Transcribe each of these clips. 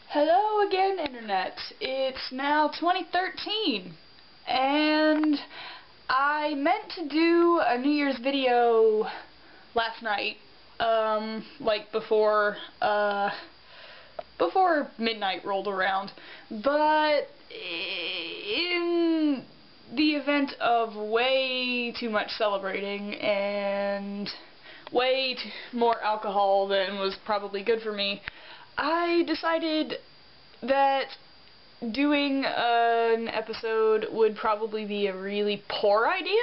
Hello again, Internet. It's now 2013, and I meant to do a New Year's video last night, like before midnight rolled around, but in the event of way too much celebrating and way more alcohol than was probably good for me, I decided that doing an episode would probably be a really poor idea.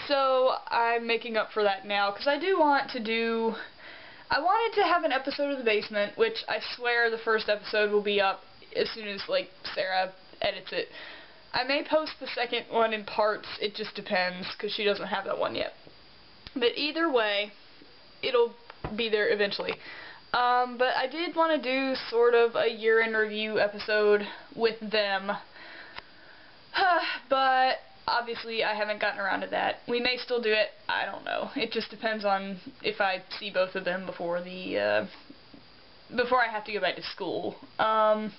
So I'm making up for that now, because I wanted to have an episode of The Basement, which I swear the first episode will be up as soon as, Sarah edits it. I may post the second one in parts, it just depends, because she doesn't have that one yet. But either way, it'll be there eventually. But I did want to do sort of a year-in review episode with them. But obviously I haven't gotten around to that. We may still do it, I don't know. It just depends on if I see both of them before I have to go back to school. But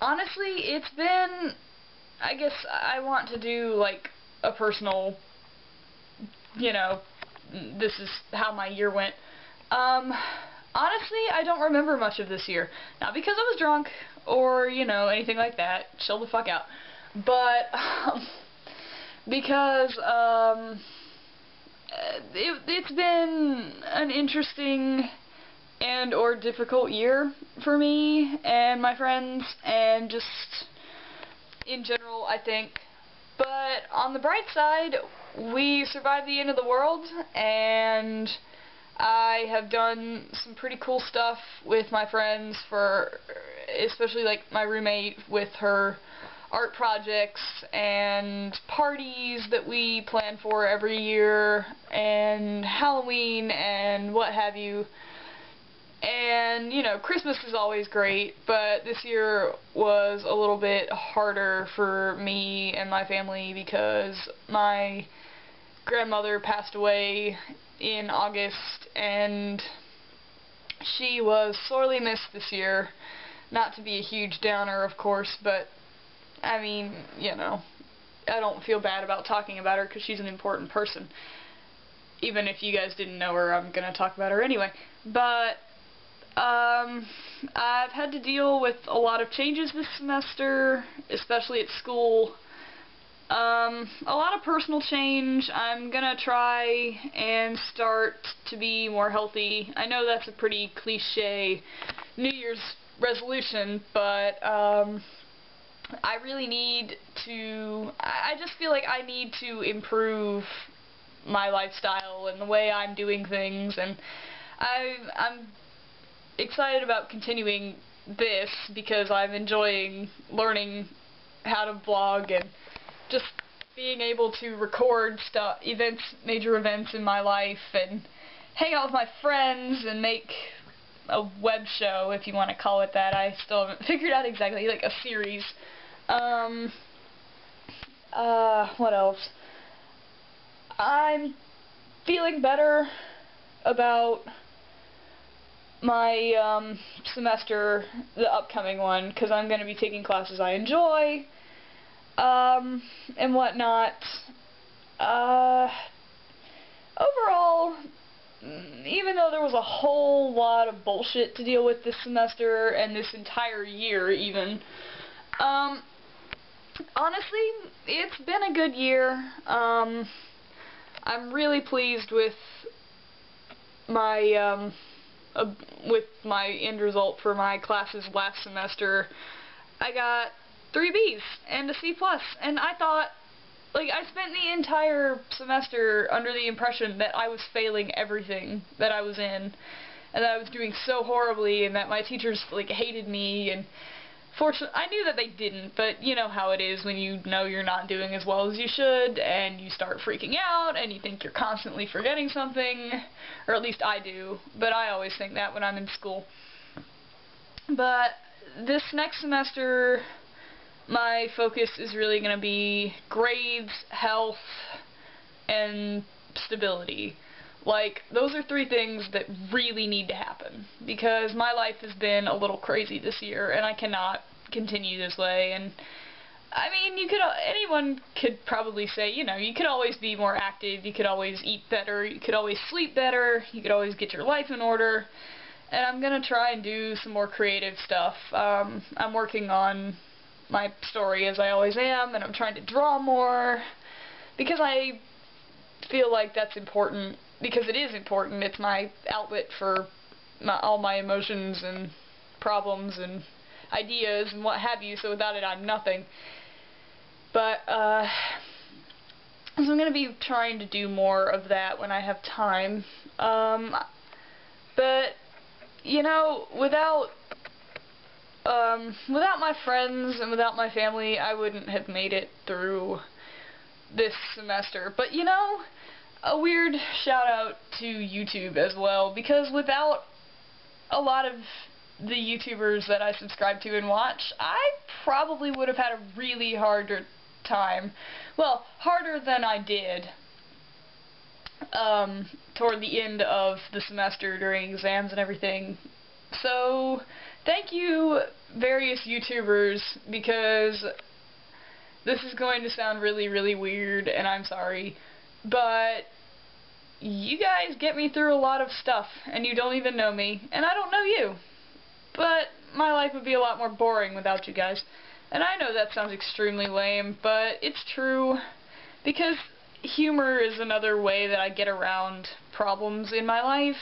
honestly, it's been, I guess I want to do like a personal, this is how my year went. Honestly, I don't remember much of this year. Not because I was drunk, or, anything like that. Chill the fuck out. But, because, it's been an interesting and or difficult year for me and my friends, and just in general, I think. But on the bright side, we survived the end of the world, and I have done some pretty cool stuff with my friends, especially like my roommate with her art projects and parties that we plan for every year, and Halloween and what have you. And, Christmas is always great, but this year was a little bit harder for me and my family because my grandmother passed away in August, and she was sorely missed this year. Not to be a huge downer, of course, but, I mean, I don't feel bad about talking about her because she's an important person. Even if you guys didn't know her, I'm going to talk about her anyway. But I've had to deal with a lot of changes this semester, especially at school. A lot of personal change. I'm gonna try and start to be more healthy. I know that's a pretty cliche New Year's resolution, but I really need to, I just feel like I need to improve my lifestyle and the way I'm doing things, and I'm excited about continuing this because I'm enjoying learning how to vlog and just being able to record major events in my life, and hang out with my friends and make a web show, if you want to call it that. I still haven't figured out exactly, like a series. What else? I'm feeling better about my semester, the upcoming one, because I'm going to be taking classes I enjoy, and whatnot. Overall, even though there was a whole lot of bullshit to deal with this semester, and this entire year even, honestly, it's been a good year. I'm really pleased with my end result for my classes last semester. I got 3 B's and a C+, and I thought, I spent the entire semester under the impression that I was failing everything that I was in, and that I was doing so horribly, and that my teachers, hated me, and fortunately, I knew that they didn't, but you know how it is when you know you're not doing as well as you should, and you start freaking out, and you think you're constantly forgetting something, or at least I do, but I always think that when I'm in school. But this next semester, my focus is really going to be grades, health, and stability. Like, those are 3 things that really need to happen, because my life has been a little crazy this year, and I cannot continue this way. And I mean, anyone could probably say, you know, you could always be more active, you could always eat better, you could always sleep better, you could always get your life in order, and I'm gonna try and do some more creative stuff. I'm working on my story, as I always am, and I'm trying to draw more, because I feel like that's important, because it is important. It's my outlet for all my emotions and problems and ideas and what have you, so without it I'm nothing. But, so I'm going to be trying to do more of that when I have time. But, you know, without my friends and without my family, I wouldn't have made it through this semester. But, you know, a weird shout out to YouTube as well, because without a lot of the YouTubers that I subscribe to and watch, I probably would have had a really harder time. Well, harder than I did toward the end of the semester during exams and everything. So, thank you, various YouTubers, because this is going to sound really, really weird, and I'm sorry, but you guys get me through a lot of stuff, and you don't even know me, and I don't know you. But my life would be a lot more boring without you guys. And I know that sounds extremely lame, but it's true, because humor is another way that I get around problems in my life,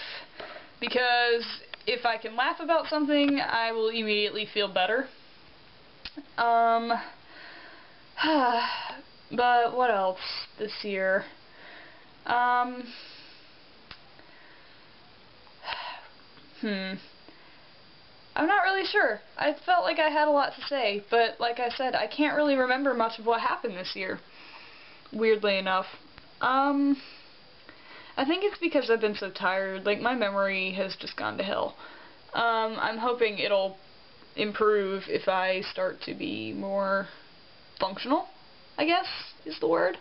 because if I can laugh about something, I will immediately feel better. But what else this year? I'm not really sure. I felt like I had a lot to say, but like I said, I can't really remember much of what happened this year, weirdly enough. I think it's because I've been so tired. Like, my memory has just gone to hell. I'm hoping it'll improve if I start to be more functional, I guess is the word.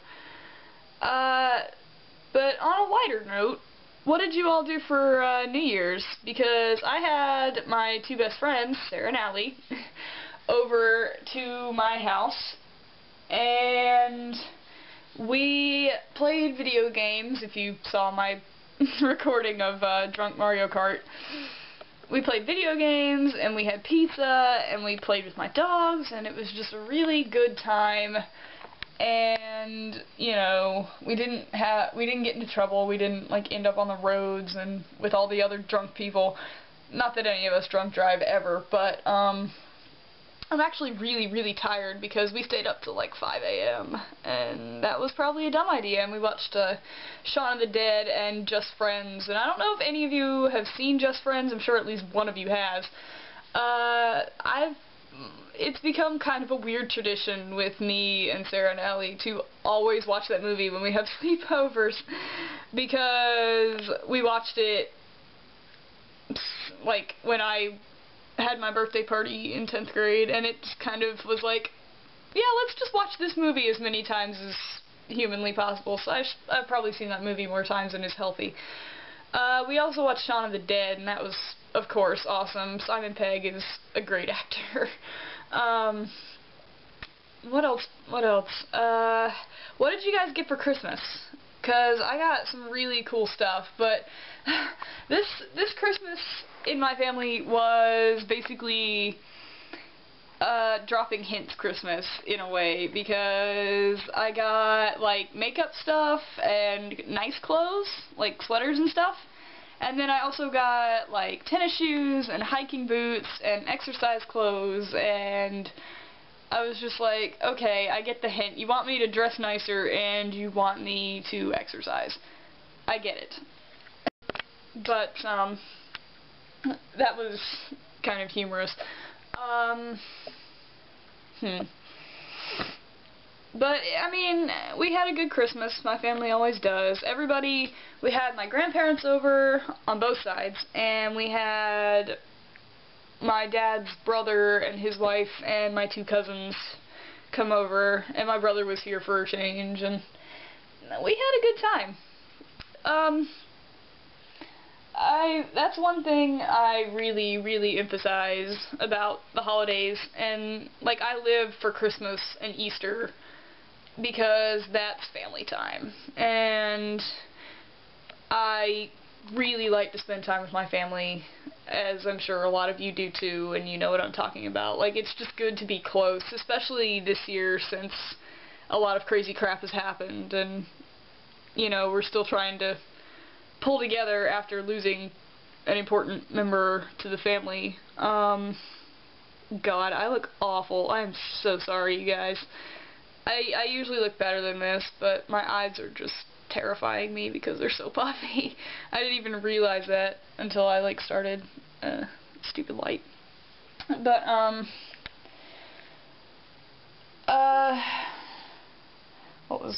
But on a lighter note, what did you all do for New Year's? Because I had my 2 best friends, Sarah and Allie, over to my house, and we played video games. If you saw my recording of Drunk Mario Kart, we played video games, and we had pizza, and we played with my dogs, and it was just a really good time. And, you know, we didn't get into trouble. We didn't, like, end up on the roads and with all the other drunk people. Not that any of us drunk drive ever, but I'm actually really, really tired because we stayed up till like 5 a.m. and that was probably a dumb idea. And we watched Shaun of the Dead and Just Friends, and I don't know if any of you have seen Just Friends. I'm sure at least one of you has. It's become kind of a weird tradition with me and Sarah and Ellie to always watch that movie when we have sleepovers, because we watched it, like, when I had my birthday party in 10th grade, and it just kind of was like, yeah, let's just watch this movie as many times as humanly possible. So I've probably seen that movie more times than is healthy. We also watched Shaun of the Dead, and that was, of course, awesome. Simon Pegg is a great actor. What else? What did you guys get for Christmas? Because I got some really cool stuff, but this Christmas in my family was basically dropping hints Christmas in a way, because I got like makeup stuff and nice clothes, like sweaters and stuff, and then I also got like tennis shoes and hiking boots and exercise clothes, and I was just like, okay, I get the hint. You want me to dress nicer and you want me to exercise. I get it. But that was kind of humorous. But, I mean, we had a good Christmas. My family always does. We had my grandparents over on both sides, and we had my dad's brother and his wife and my 2 cousins come over, and my brother was here for a change, and we had a good time. that's one thing I really, really emphasize about the holidays, and, like, I live for Christmas and Easter because that's family time, and I really like to spend time with my family, as I'm sure a lot of you do too, and you know what I'm talking about. Like, it's just good to be close, especially this year since a lot of crazy crap has happened, and, you know, we're still trying to pull together after losing an important member to the family. God, I look awful. I'm so sorry, you guys. I usually look better than this, but my eyes are just terrifying me because they're so puffy. I didn't even realize that until I, like, started stupid light. But, what was...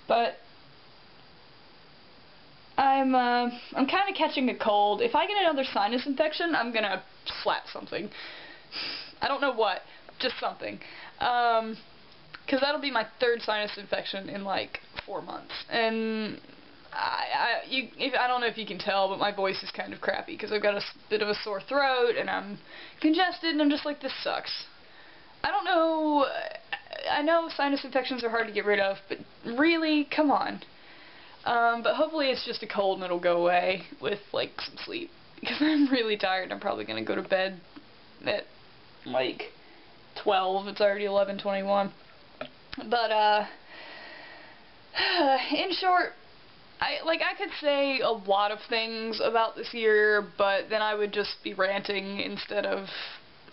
But I'm kind of catching a cold. If I get another sinus infection, I'm gonna slap something. I don't know what, just something. 'Cause that'll be my third sinus infection in like 4 months, and I don't know if you can tell, but my voice is kind of crappy because I've got a bit of a sore throat and I'm congested, and I'm just like, this sucks. I don't know. I know sinus infections are hard to get rid of, but really, come on. But hopefully it's just a cold and it'll go away with, like, some sleep, because I'm really tired. I'm probably gonna go to bed at, like, 12. It's already 11:21. But, in short, I could say a lot of things about this year, but then I would just be ranting instead of...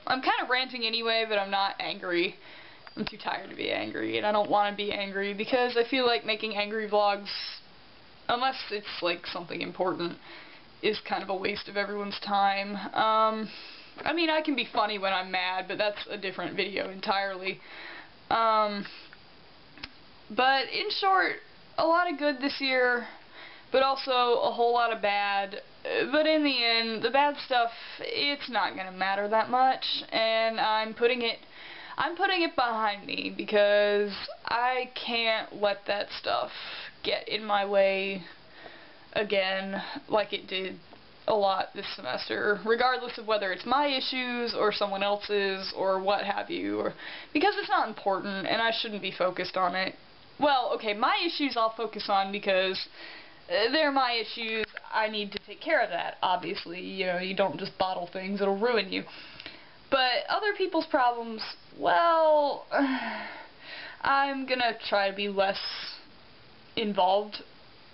I'm kind of ranting anyway, but I'm not angry. I'm too tired to be angry, and I don't want to be angry, because I feel like making angry vlogs, unless it's, like, something important, is kind of a waste of everyone's time. I mean, I can be funny when I'm mad, but that's a different video entirely. But in short, a lot of good this year, but also a whole lot of bad. But in the end, the bad stuff, it's not gonna matter that much, and I'm putting it behind me, because I can't let that stuff get in my way again like it did a lot this semester, regardless of whether it's my issues or someone else's or what have you, or because it's not important and I shouldn't be focused on it. Well, okay, my issues I'll focus on because they're my issues. I need to take care of that, obviously. You know, you don't just bottle things, it'll ruin you. But other people's problems, well, I'm gonna try to be less involved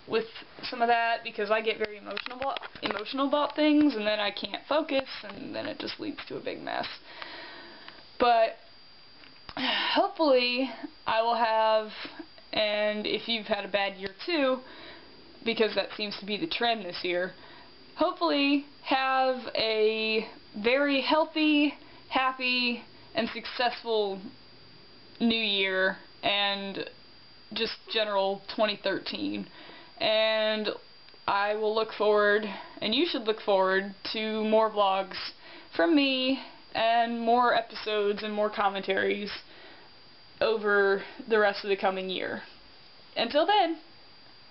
with some of that, because I get very emotional about things, and then I can't focus, and then it just leads to a big mess. But hopefully I will have, and if you've had a bad year too, because that seems to be the trend this year, hopefully have a very healthy, happy, and successful new year, and just general 2013. And I will look forward, and you should look forward, to more vlogs from me, and more episodes and more commentaries over the rest of the coming year. Until then,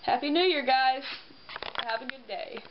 Happy New Year, guys! Have a good day.